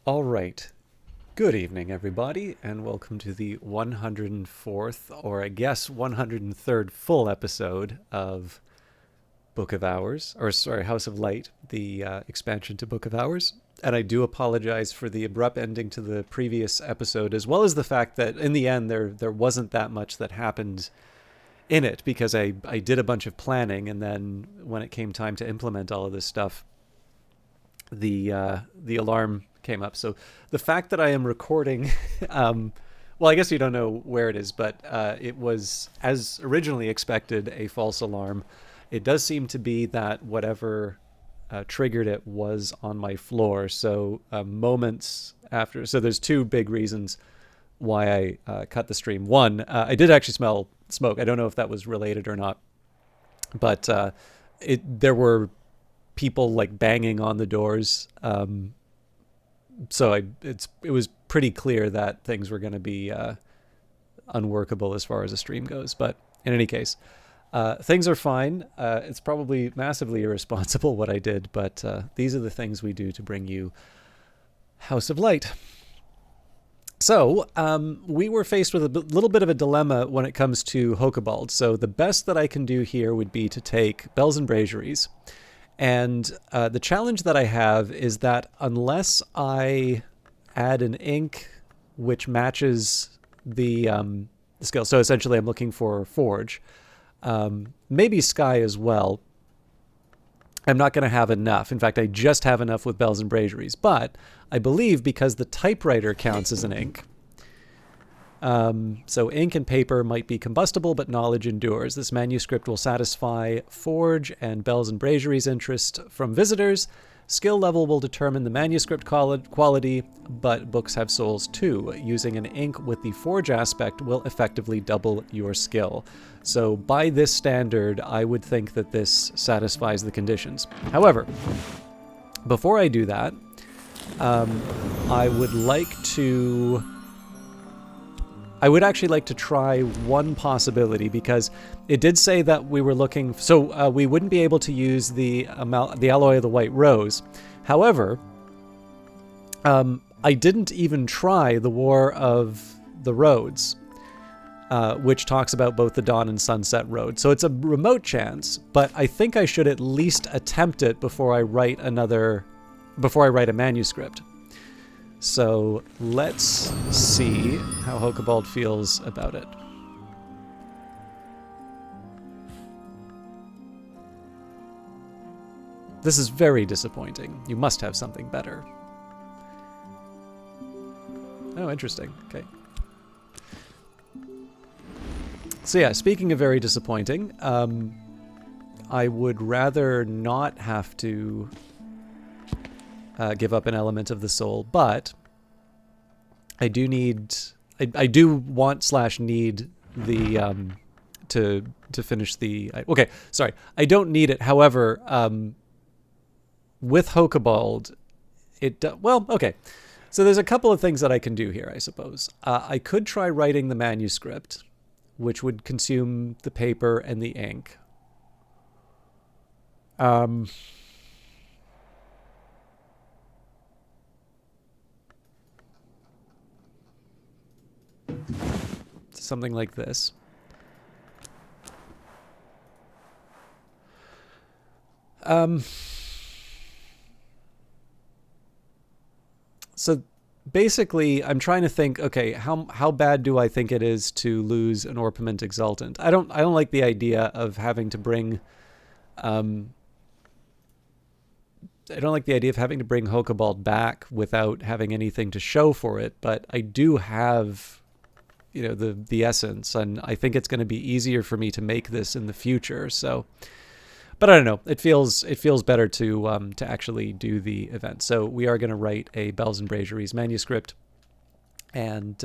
All right. Good evening, everybody, and welcome to the 104th, or I guess 103rd full episode of Book of Hours, or sorry, House of Light, the expansion to Book of Hours. And I do apologize for the abrupt ending to the previous episode, as well as the fact that in the end there wasn't that much that happened in it because I did a bunch of planning, and then when it came time to implement all of this stuff, the alarm came up. So the fact that I am recording, well, I guess you don't know where it is, but it was, as originally expected, a false alarm. It does seem to be that whatever triggered it was on my floor. So moments after, so there's two big reasons why I cut the stream. One, I did actually smell smoke. I don't know if that was related or not, but there were people like banging on the doors. So it was pretty clear that things were going to be unworkable as far as a stream goes. But in any case, things are fine. It's probably massively irresponsible what I did, but these are the things we do to bring you House of Light. So we were faced with a little bit of a dilemma when it comes to Hokebald. So the best that I can do here would be to take Bells and Braziers. And the challenge that I have is that unless I add an ink which matches the skill, so essentially I'm looking for Forge, maybe Sky as well, I'm not going to have enough. In fact, I just have enough with Bells and Braziers. But I believe because the typewriter counts as an ink, so ink and paper might be combustible, but knowledge endures. This manuscript will satisfy Forge and Bells and Braziers' interest from visitors. Skill level will determine the manuscript quality, but books have souls too. Using an ink with the Forge aspect will effectively double your skill. So by this standard, I would think that this satisfies the conditions. However, before I do that, I would actually like to try one possibility, because it did say that we were looking, so we wouldn't be able to use the alloy of the White Rose. However, I didn't even try the War of the Roads, which talks about both the Dawn and Sunset Road. So it's a remote chance, but I think I should at least attempt it before I write a manuscript. So let's see how Hokebald feels about it. This is very disappointing. You must have something better. Oh, interesting. Okay. So yeah, speaking of very disappointing, I would rather not have to give up an element of the soul, but I do need, I do want / need the to finish the. Okay, sorry, I don't need it. However, with Hokebald, well, okay. So there's a couple of things that I can do here, I suppose. I could try writing the manuscript, which would consume the paper and the ink. Something like this. So basically, I'm trying to think, okay, how bad do I think it is to lose an Orpiment Exultant? I don't like the idea of having to bring I don't like the idea of having to bring Hokebald back without having anything to show for it, but I do have, you know, the essence, and I think it's going to be easier for me to make this in the future. So, but I don't know. It feels better to actually do the event. So we are going to write a Bells and Braziers manuscript, and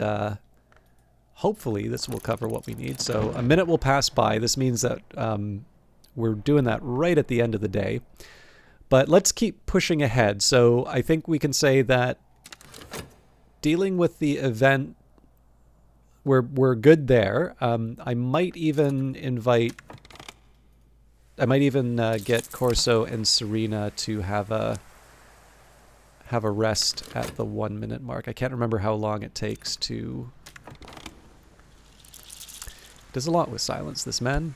hopefully this will cover what we need. So a minute will pass by. This means that we're doing that right at the end of the day. But let's keep pushing ahead. So I think we can say that dealing with the event, we're good there. I might even get Corso and Serena to have have a rest at the 1 minute mark. I can't remember how long it takes to... Does a lot with silence, this man.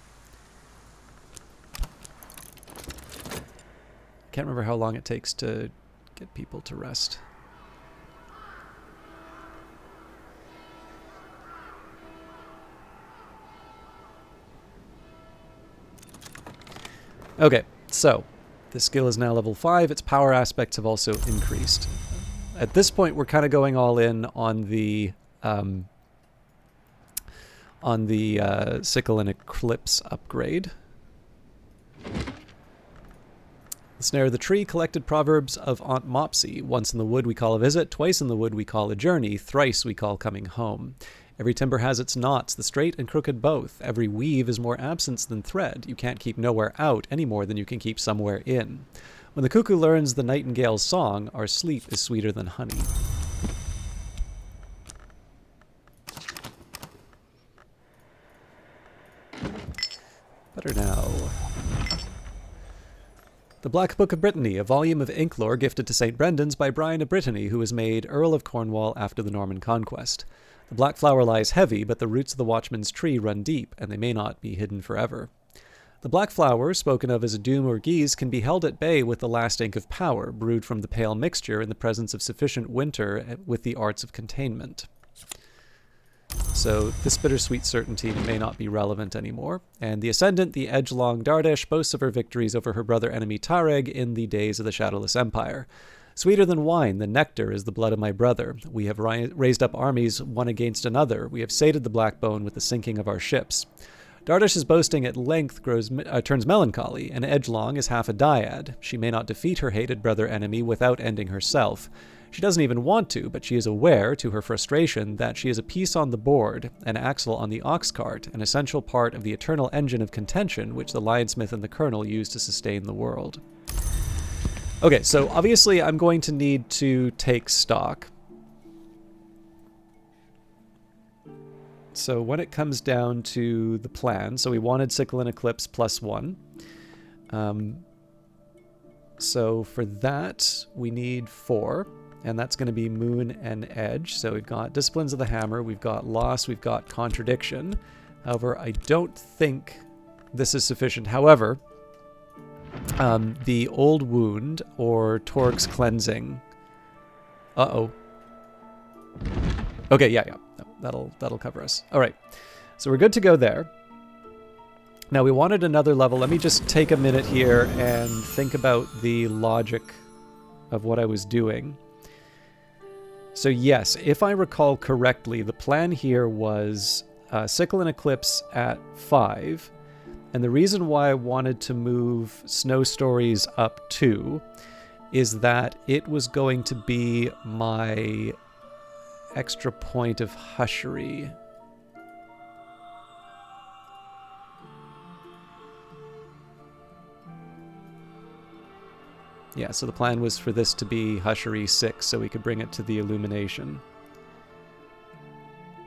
Can't remember how long it takes to get people to rest. Okay, so this skill is now level 5. Its power aspects have also increased. At this point, we're kind of going all in on the Sickle and Eclipse upgrade. The Snare of the Tree collected proverbs of Aunt Mopsy. Once in the wood we call a visit, twice in the wood we call a journey, thrice we call coming home. Every timber has its knots, the straight and crooked both. Every weave is more absence than thread. You can't keep nowhere out any more than you can keep somewhere in. When the cuckoo learns the nightingale's song, our sleep is sweeter than honey. Better now. The Black Book of Brittany, a volume of ink lore gifted to St. Brendan's by Brian of Brittany, who was made Earl of Cornwall after the Norman Conquest. The black flower lies heavy, but the roots of the watchman's tree run deep, and they may not be hidden forever. The black flower, spoken of as a doom or guise, can be held at bay with the last ink of power, brewed from the pale mixture in the presence of sufficient winter with the arts of containment. So this bittersweet certainty may not be relevant anymore. And the Ascendant, the edge-long Dardesh, boasts of her victories over her brother enemy Tareg in the days of the Shadowless Empire. Sweeter than wine, the nectar is the blood of my brother. We have raised up armies one against another. We have sated the black bone with the sinking of our ships. Dardash's boasting at length turns melancholy, and Edgelong is half a dyad. She may not defeat her hated brother enemy without ending herself. She doesn't even want to, but she is aware, to her frustration, that she is a piece on the board, an axle on the ox cart, an essential part of the eternal engine of contention which the Lionsmith and the Colonel use to sustain the world. Okay, so obviously I'm going to need to take stock. So when it comes down to the plan, so we wanted Sickle and Eclipse +1. So for that, we need 4. And that's going to be Moon and Edge. So we've got Disciplines of the Hammer, we've got Loss, we've got Contradiction. However, I don't think this is sufficient. However, the Old Wound or Torque's Cleansing. Uh-oh. Okay, yeah. No, that'll cover us. All right. So we're good to go there. Now we wanted another level. Let me just take a minute here and think about the logic of what I was doing. So yes, if I recall correctly, the plan here was Sickle and Eclipse at 5. And the reason why I wanted to move Snow Stories up 2 is that it was going to be my extra point of hushery. Yeah, so the plan was for this to be Hushery 6, so we could bring it to the Illumination.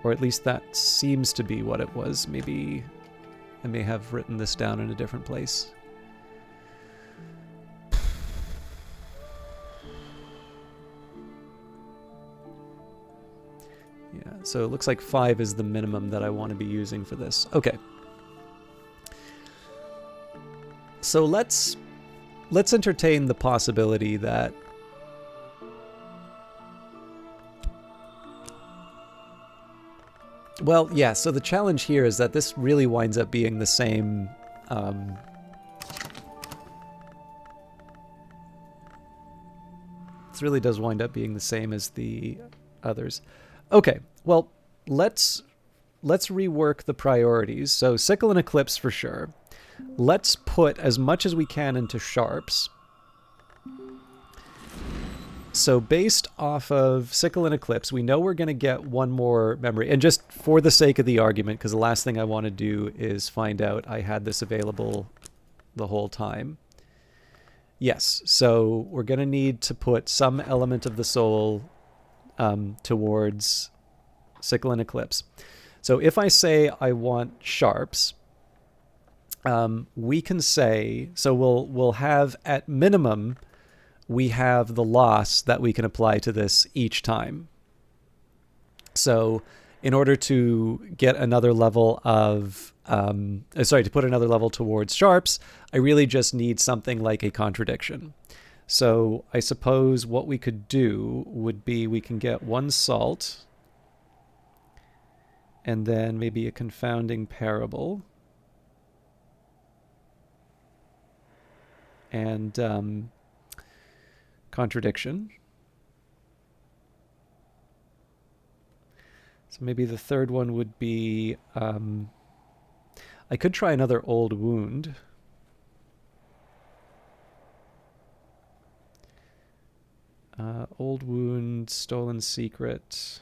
Or at least that seems to be what it was. Maybe I may have written this down in a different place. Yeah, so it looks like 5 is the minimum that I want to be using for this. Okay. So let's entertain the possibility that well, yeah, so the challenge here is that this really winds up being the same this really does wind up being the same as the others. Okay, well, let's rework the priorities. So Sickle and Eclipse for sure. Let's put as much as we can into sharps. So based off of Sickle and Eclipse, we know we're going to get one more memory. And just for the sake of the argument, because the last thing I want to do is find out I had this available the whole time. Yes, so we're going to need to put some element of the soul towards Sickle and Eclipse. So if I say I want sharps, we can say, so we'll have at minimum we have the loss that we can apply to this each time. So in order to get another level of, to put another level towards sharps, I really just need something like a contradiction. So I suppose what we could do would be we can get 1 salt and then maybe a confounding parable. And contradiction. So maybe the third one would be, I could try another old wound. Old wound, stolen secret.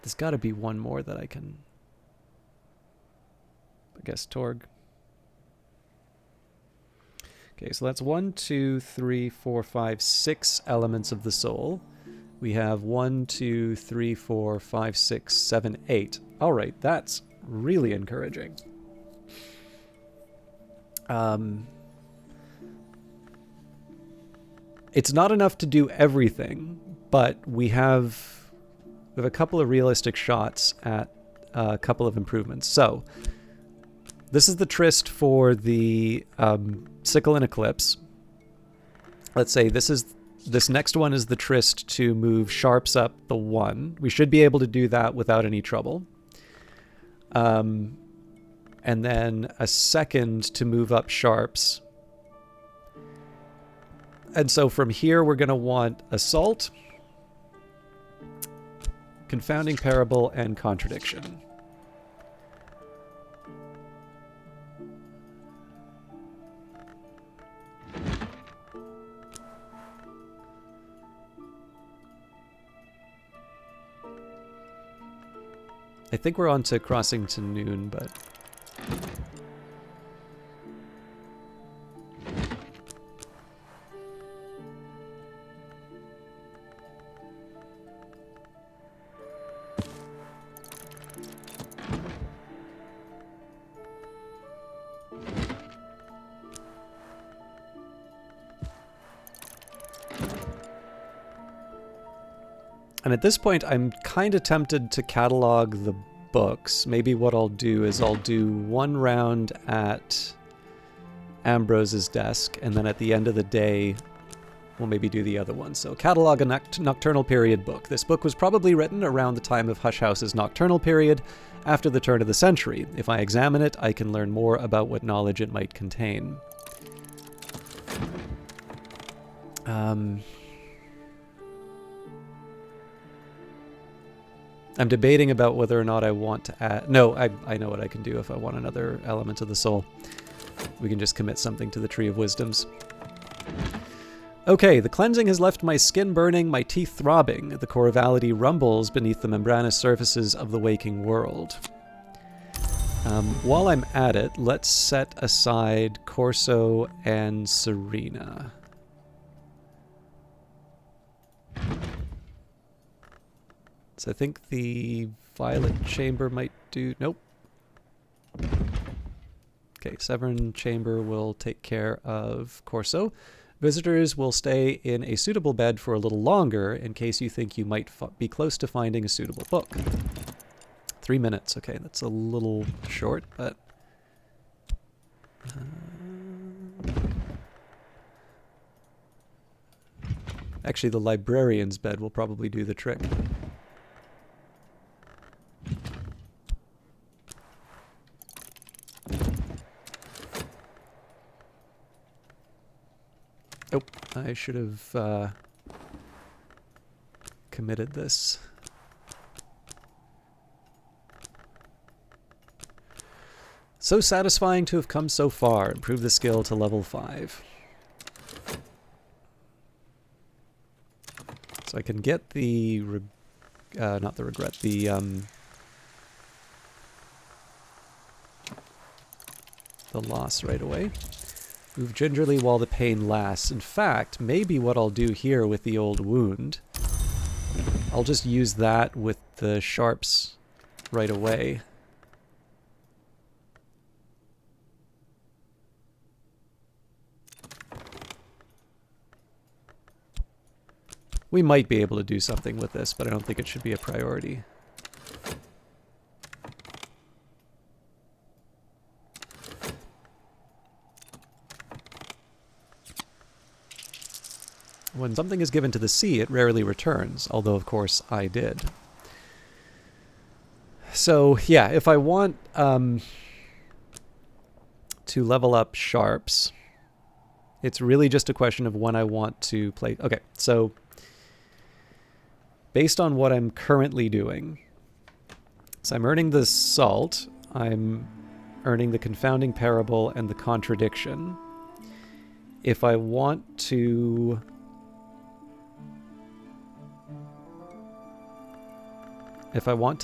There's got to be one more that I can, I guess, Torg. Okay, so that's 1, 2, 3, 4, 5, 6 elements of the soul. We have 1, 2, 3, 4, 5, 6, 7, 8. All right, that's really encouraging. It's not enough to do everything, but we have a couple of realistic shots at a couple of improvements. So this is the tryst for the sickle and eclipse. Let's say this next one is the tryst to move sharps up the 1. We should be able to do that without any trouble. And then a second to move up sharps. And so from here, we're going to want assault, confounding parable, and contradiction. I think we're on to crossing to noon, but... And at this point, I'm kind of tempted to catalog the books. Maybe what I'll do is I'll do 1 round at Ambrose's desk, and then at the end of the day, we'll maybe do the other one. So catalog a Nocturnal Period book. This book was probably written around the time of Hush House's Nocturnal Period, after the turn of the century. If I examine it, I can learn more about what knowledge it might contain. I'm debating about whether or not I want to add... No, I know what I can do if I want another element of the soul. We can just commit something to the Tree of Wisdoms. Okay, the cleansing has left my skin burning, my teeth throbbing. The corvality rumbles beneath the membranous surfaces of the waking world. While I'm at it, let's set aside Corso and Serena. So I think the Violet Chamber might do... Nope. Okay, Severn Chamber will take care of Corso. Visitors will stay in a suitable bed for a little longer in case you think you might be close to finding a suitable book. 3 minutes. Okay, that's a little short, but... Actually, the librarian's bed will probably do the trick. Oh, I should have committed this. So satisfying to have come so far. Improve the skill to level 5. So I can get the... not the regret, the loss right away. Move gingerly while the pain lasts. In fact, maybe what I'll do here with the old wound, I'll just use that with the sharps right away. We might be able to do something with this, but I don't think it should be a priority. When something is given to the sea, it rarely returns, although of course I did. So yeah, if I want to level up sharps, it's really just a question of when I want to play. Okay, so based on what I'm currently doing, so I'm earning the salt, I'm earning the confounding parable and the contradiction. If I want to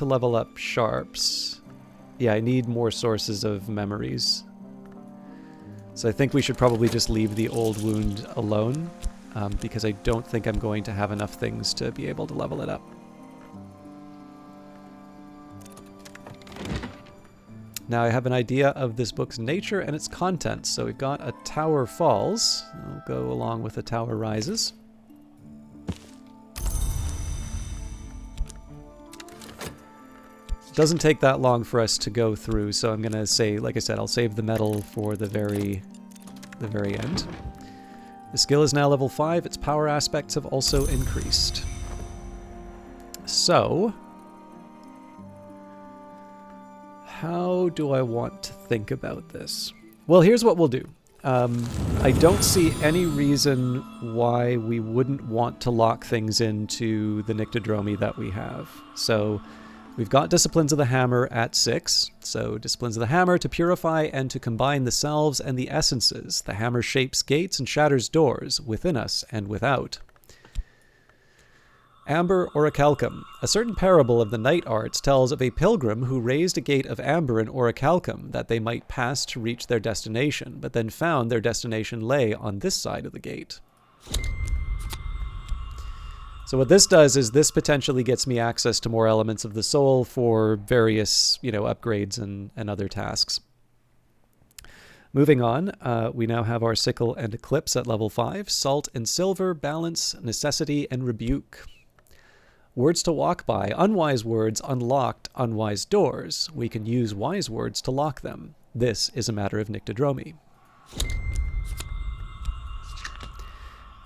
level up sharps, yeah, I need more sources of memories. So I think we should probably just leave the old wound alone, because I don't think I'm going to have enough things to be able to level it up. Now I have an idea of this book's nature and its contents. So we've got a tower falls. I'll go along with a tower rises. Doesn't take that long for us to go through, so I'm gonna say, like I said, I'll save the metal for the very end. The skill is now level 5. Its power aspects have also increased. So, how do I want to think about this? Well, here's what we'll do. I don't see any reason why we wouldn't want to lock things into the Nyctodromi that we have. So we've got Disciplines of the Hammer at 6. So Disciplines of the Hammer to purify and to combine the selves and the essences. The hammer shapes gates and shatters doors within us and without. Amber Orichalcum. A certain parable of the night arts tells of a pilgrim who raised a gate of amber in Orichalcum that they might pass to reach their destination, but then found their destination lay on this side of the gate. So what this does is this potentially gets me access to more elements of the soul for various, upgrades and other tasks. Moving on, we now have our Sickle and Eclipse at level 5. Salt and Silver, Balance, Necessity, and Rebuke. Words to walk by. Unwise words unlocked unwise doors. We can use wise words to lock them. This is a matter of Nyctodromi.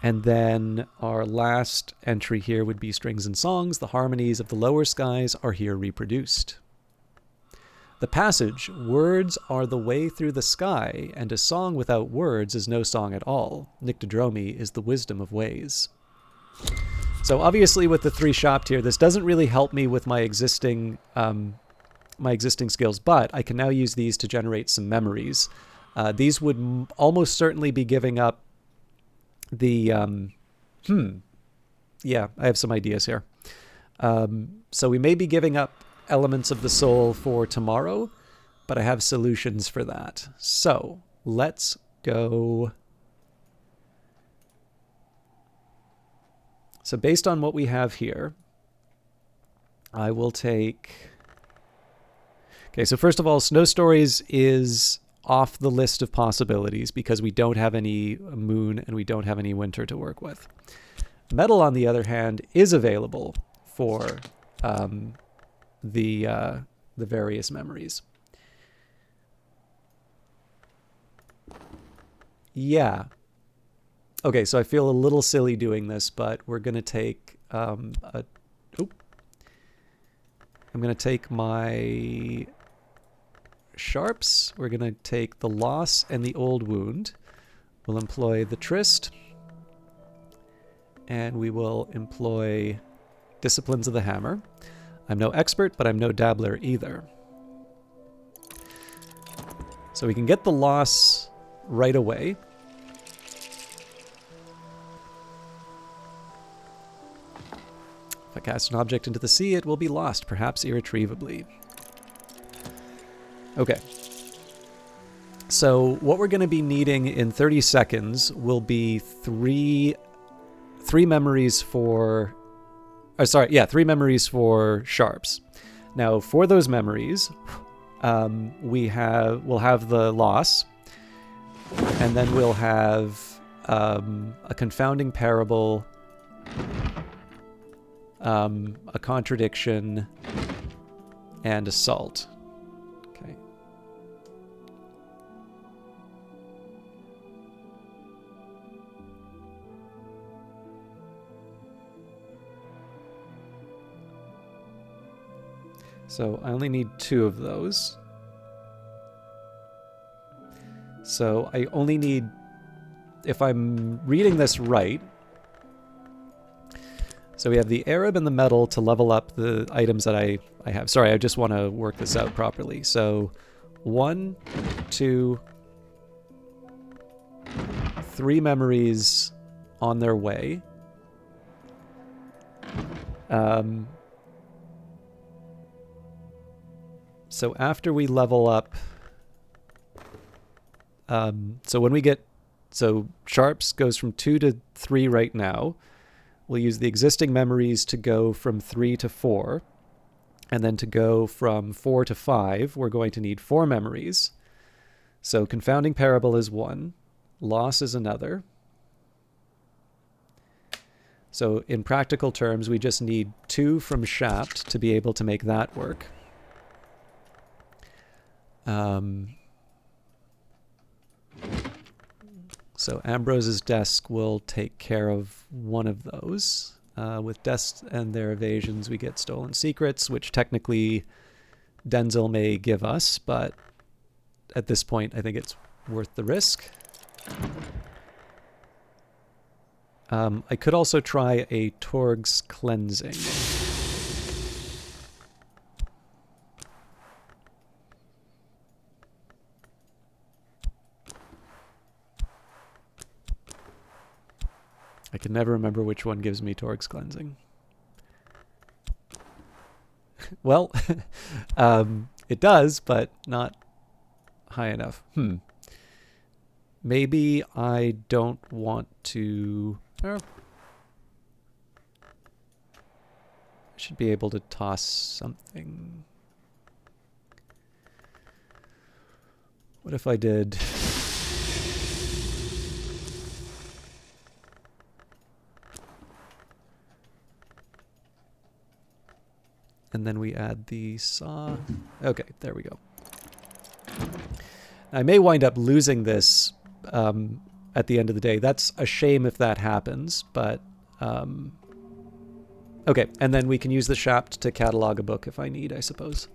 And then our last entry here would be Strings and Songs. The harmonies of the lower skies are here reproduced. The passage, words are the way through the sky, and a song without words is no song at all. Nyctodromi is the wisdom of ways. So obviously with the 3 shopped here, this doesn't really help me with my existing skills, but I can now use these to generate some memories. These would almost certainly be giving up the... Yeah, I have some ideas here. So we may be giving up elements of the soul for tomorrow, but I have solutions for that. So let's go... So based on what we have here, I will take... Okay, so first of all, Snow Stories is off the list of possibilities because we don't have any moon and we don't have any winter to work with. Metal, on the other hand, is available for the various memories. Yeah. Okay, so I feel a little silly doing this, but we're going to take I'm going to take my sharps. We're going to take the loss and the old wound. We'll employ the tryst. And we will employ Disciplines of the Hammer. I'm no expert, but I'm no dabbler either. So we can get the loss right away. If I cast an object into the sea, it will be lost, perhaps irretrievably. Okay. So what we're going to be needing in 30 seconds will be three memories for Or sorry, yeah, 3 memories for sharps. Now, for those memories, we'll have the loss, and then we'll have a confounding parable, a contradiction, and assault. Okay. So I only need 2 of those. So I only need, if I'm reading this right, so we have the Arab and the metal to level up the items that I have. Sorry, I just want to work this out properly. So 1, 2, 3 memories on their way. So after we level up, so when we get, so sharps goes from 2 to 3 right now. We'll use the existing memories to go from 3 to 4. And then to go from 4 to 5, we're going to need 4 memories. So confounding parable is 1. Loss is another. So in practical terms, we just need 2 from shaft to be able to make that work. So Ambrose's desk will take care of one of those. With desks and their evasions, we get stolen secrets, which technically Denzel may give us, but at this point, I think it's worth the risk. I could also try a Torg's cleansing. I can never remember which one gives me Torg's cleansing. Well, it does, but not high enough. Maybe I don't want to... I should be able to toss something. What if I did... And then we add the saw. Okay, there we go. I may wind up losing this at the end of the day. That's a shame if that happens, but... okay, and then we can use the shaft to catalog a book if I need, I suppose.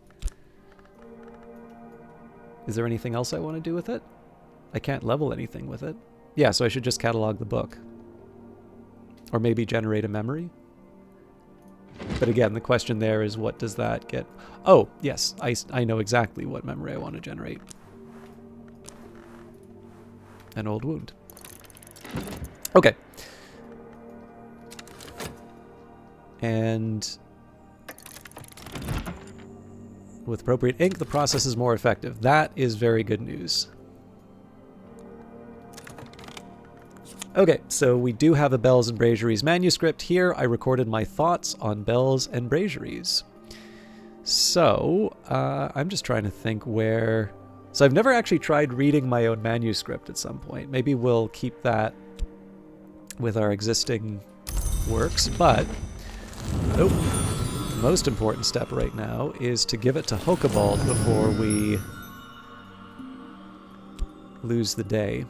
Is there anything else I want to do with it? I can't level anything with it. Yeah, so I should just catalog the book. Or maybe generate a memory. But again, the question there is, what does that get? Oh, yes, I know exactly what memory I want to generate. An old wound. Okay. And with appropriate ink, the process is more effective. That is very good news. Okay, so we do have a Bells and Braziers manuscript here. I recorded my thoughts on Bells and Braziers. So, I'm just trying to think where... So I've never actually tried reading my own manuscript at some point. Maybe we'll keep that with our existing works, but... Nope. The most important step right now is to give it to Hokabald before we lose the day.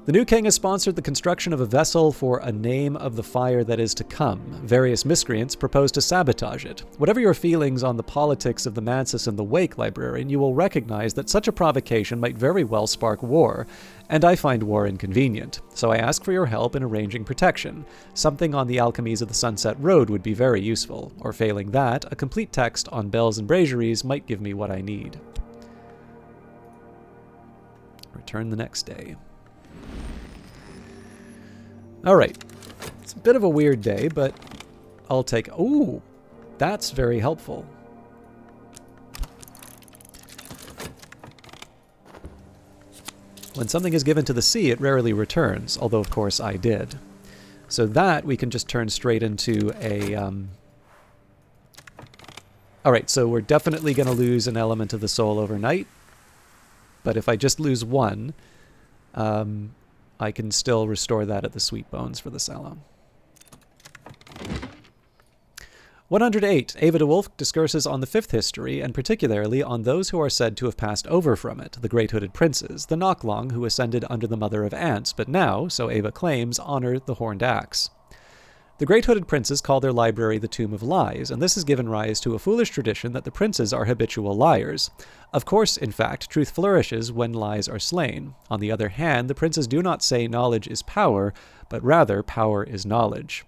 The new king has sponsored the construction of a vessel for a name of the fire that is to come. Various miscreants propose to sabotage it. Whatever your feelings on the politics of the Mansus and the Wake, librarian, you will recognize that such a provocation might very well spark war, and I find war inconvenient. So I ask for your help in arranging protection. Something on the Alchemies of the Sunset Road would be very useful, or failing that, a complete text on Bells and Braziers might give me what I need. Return the next day. Alright, it's a bit of a weird day, but I'll take... Ooh, that's very helpful. When something is given to the sea, it rarely returns, although of course I did. So that we can just turn straight into a... All right, so we're definitely going to lose an element of the soul overnight. But if I just lose one, I can still restore that at the sweet bones for the sallow. 108. Ava de Wolf discourses on the fifth history, and particularly on those who are said to have passed over from it, the great hooded princes, the Knocklong who ascended under the mother of ants, but now, so Ava claims, honor the horned axe. The great hooded princes call their library the Tomb of Lies, and this has given rise to a foolish tradition that the princes are habitual liars. Of course, in fact, truth flourishes when lies are slain. On the other hand, the princes do not say knowledge is power, but rather power is knowledge.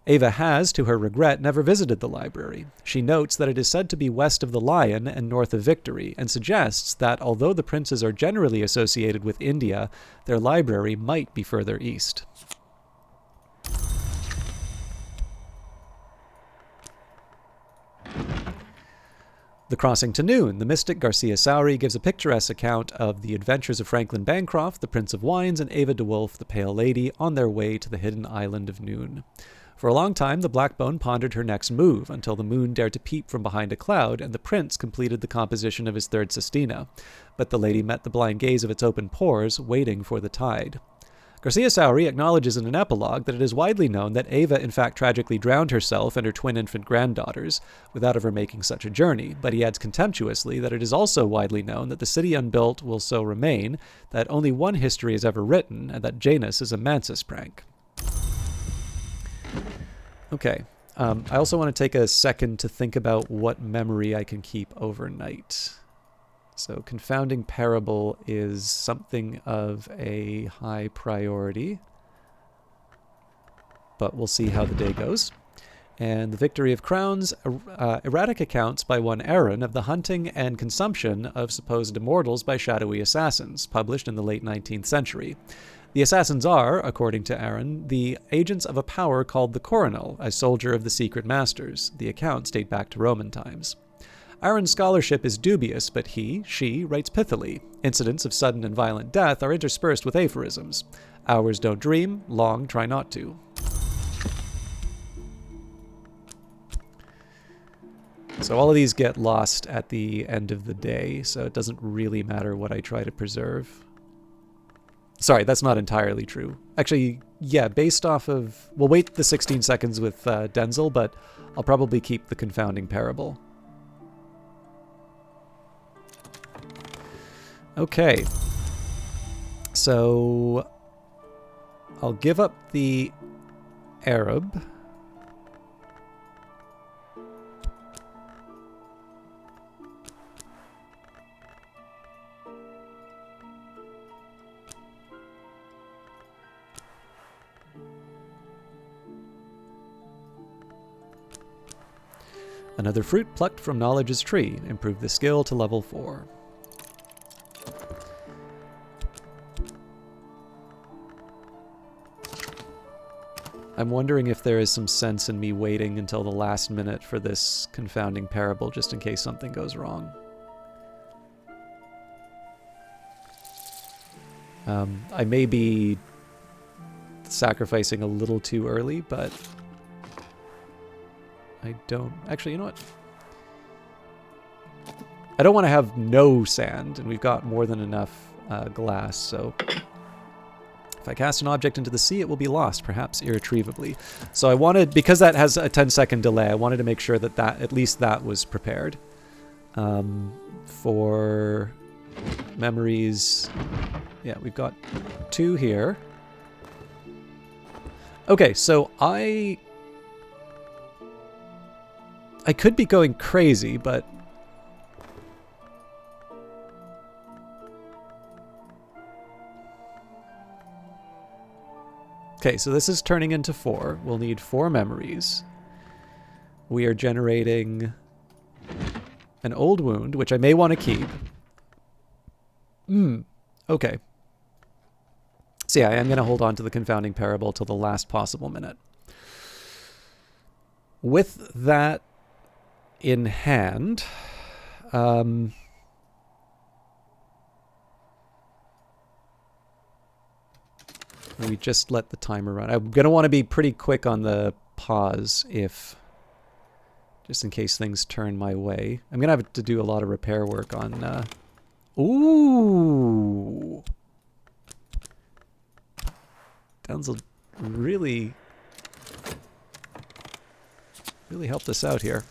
Ava has, to her regret, never visited the library. She notes that it is said to be west of the Lion and north of Victory, and suggests that although the princes are generally associated with India, their library might be further east. The Crossing to Noon. The mystic Garcia Sowry gives a picturesque account of the adventures of Franklin Bancroft, the Prince of Wines, and Ava de Wolf, the Pale Lady, on their way to the hidden island of Noon. For a long time, the Blackbone pondered her next move, until the moon dared to peep from behind a cloud, and the prince completed the composition of his third sestina. But the lady met the blind gaze of its open pores, waiting for the tide. Garcia Sowry acknowledges in an epilogue that it is widely known that Ava in fact tragically drowned herself and her twin infant granddaughters, without ever making such a journey, but he adds contemptuously that it is also widely known that the city unbuilt will so remain, that only one history is ever written, and that Janus is a Mansus prank. Okay. I also want to take a second to think about what memory I can keep overnight. So confounding parable is something of a high priority, but we'll see how the day goes. And the Victory of Crowns, erratic accounts by one Aaron of the hunting and consumption of supposed immortals by shadowy assassins, published in the late 19th century. The assassins are, according to Aaron, the agents of a power called the Coronel, a soldier of the secret masters. The accounts date back to Roman times. Aaron's scholarship is dubious, but she, writes pithily. Incidents of sudden and violent death are interspersed with aphorisms. Hours don't dream, long try not to. So all of these get lost at the end of the day, so it doesn't really matter what I try to preserve. Sorry, that's not entirely true. Actually, yeah, based off of... We'll wait the 16 seconds with Denzel, but I'll probably keep the confounding parable. Okay. So I'll give up the Arab. Another fruit plucked from knowledge's tree. Improve the skill to level 4. I'm wondering if there is some sense in me waiting until the last minute for this confounding parable, just in case something goes wrong. I may be sacrificing a little too early, but I don't... Actually, you know what? I don't want to have no sand, and we've got more than enough glass, so... If I cast an object into the sea, it will be lost, perhaps irretrievably. So I wanted, because that has a 10-second delay, I wanted to make sure that at least that was prepared. For memories... Yeah, we've got 2 here. Okay, so I could be going crazy, but... Okay, so this is turning into 4. We'll need 4 memories. We are generating an old wound, which I may want to keep. Okay. So yeah, I am going to hold on to the confounding parable till the last possible minute. With that in hand, we just let the timer run. I'm going to want to be pretty quick on the pause just in case things turn my way. I'm going to have to do a lot of repair work on... Ooh! Denzel really helped us out here.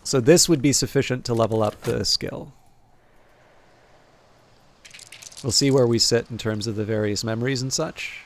So this would be sufficient to level up the skill. We'll see where we sit in terms of the various memories and such.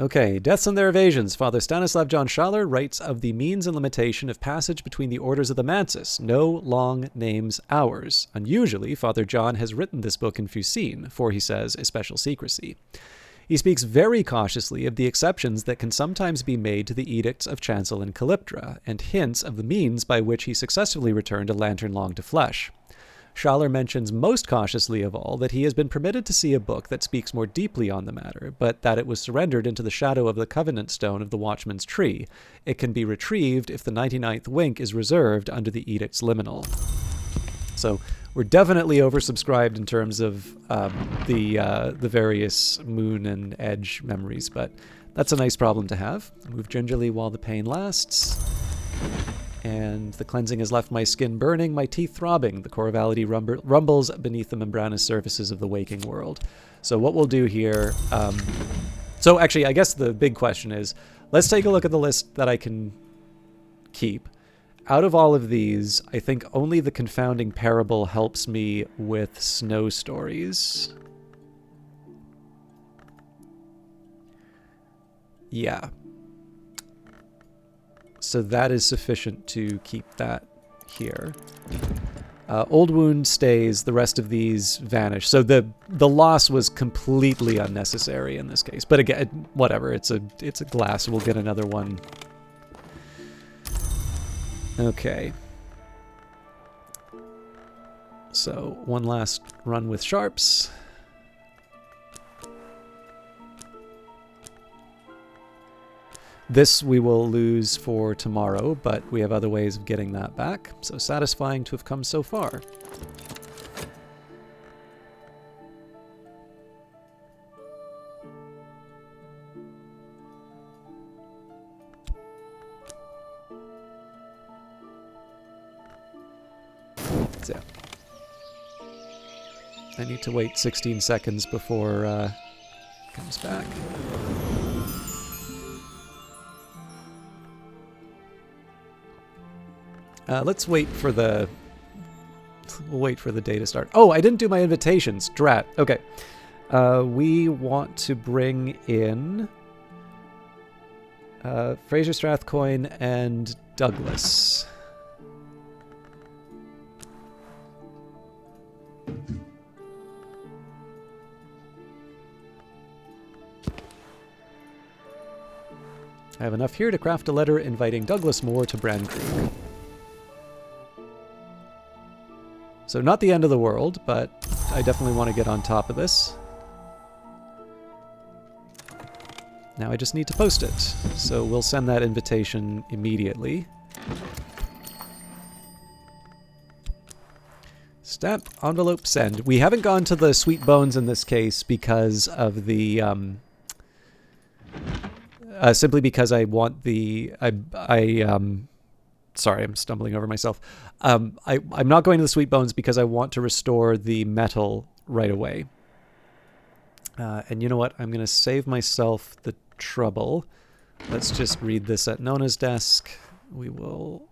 Okay, deaths and their evasions. Father Stanislav John Schaller writes of the means and limitation of passage between the orders of the Mansis. No long names ours. Unusually, Father John has written this book in Fusine, for, he says, especial secrecy. He speaks very cautiously of the exceptions that can sometimes be made to the edicts of Chancel and Calyptra, and hints of the means by which he successfully returned a lantern long to flesh. Schaller mentions most cautiously of all that he has been permitted to see a book that speaks more deeply on the matter, but that it was surrendered into the shadow of the covenant stone of the watchman's tree. It can be retrieved if the 99th wink is reserved under the edict's liminal. So we're definitely oversubscribed in terms of the various moon and edge memories, but that's a nice problem to have. Move gingerly while the pain lasts. And the cleansing has left my skin burning, my teeth throbbing. The chorality rumbles beneath the membranous surfaces of the waking world. So what we'll do here... so actually, I guess the big question is, let's take a look at the list that I can keep. Out of all of these, I think only the Confounding Parable helps me with snow stories. Yeah. So that is sufficient to keep that here. Old Wound stays, the rest of these vanish. So the loss was completely unnecessary in this case. But again, whatever, it's a glass, we'll get another one. Okay. So one last run with sharps. This we will lose for tomorrow, but we have other ways of getting that back. So satisfying to have come so far. So I need to wait 16 seconds before it comes back. Let's wait for the... We'll wait for the day to start. Oh, I didn't do my invitations. Drat. Okay. We want to bring in Fraser Strathcoyne and Douglas. I have enough here to craft a letter inviting Douglas Moore to Brand Creek. So not the end of the world, but I definitely want to get on top of this. Now I just need to post it. So we'll send that invitation immediately. Stamp, envelope, send. We haven't gone to the sweet bones in this case because of the... simply because I want the... Sorry, I'm stumbling over myself. I'm not going to the sweet bones because I want to restore the metal right away. And you know what? I'm going to save myself the trouble. Let's just read this at Nona's desk. We will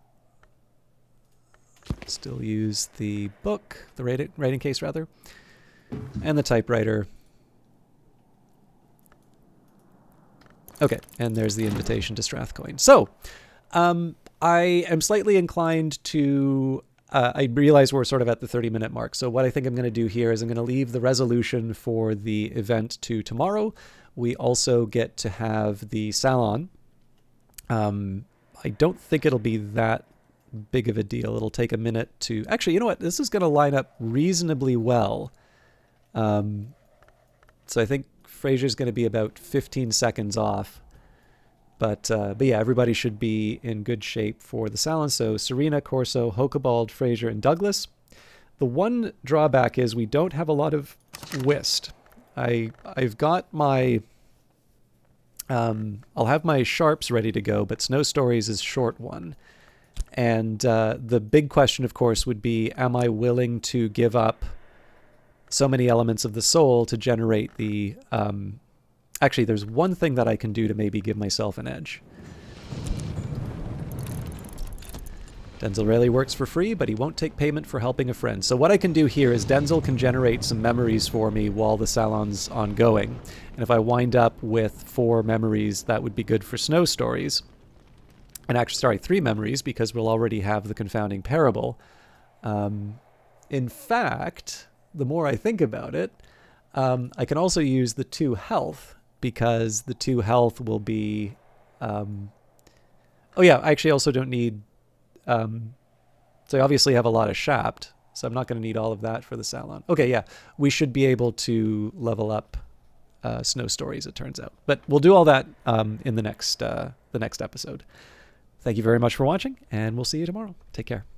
still use the book, the writing case rather, and the typewriter. Okay, and there's the invitation to Strathcoyne. So, I am slightly inclined to, I realize we're sort of at the 30-minute mark. So what I think I'm going to do here is I'm going to leave the resolution for the event to tomorrow. We also get to have the salon. I don't think it'll be that big of a deal. It'll take a minute to, actually, you know what? This is going to line up reasonably well. So I think Fraser's going to be about 15 seconds off. But yeah, everybody should be in good shape for the Salon. So Serena, Corso, Hokebald, Fraser, and Douglas. The one drawback is we don't have a lot of whist. I've got my... I'll have my sharps ready to go, but Snow Stories is short one. And the big question, of course, would be, am I willing to give up so many elements of the soul to generate the... Actually, there's one thing that I can do to maybe give myself an edge. Denzel rarely works for free, but he won't take payment for helping a friend. So what I can do here is Denzel can generate some memories for me while the salon's ongoing. And if I wind up with 4 memories, that would be good for Snow Stories. And actually, sorry, 3 memories, because we'll already have the confounding parable. In fact, the more I think about it, I can also use the 2 health, because the 2 health will be... oh yeah, I actually also don't need... so I obviously have a lot of Shapt, so I'm not going to need all of that for the Salon. Okay, yeah, we should be able to level up Snow Stories, it turns out. But we'll do all that in the next episode. Thank you very much for watching, and we'll see you tomorrow. Take care.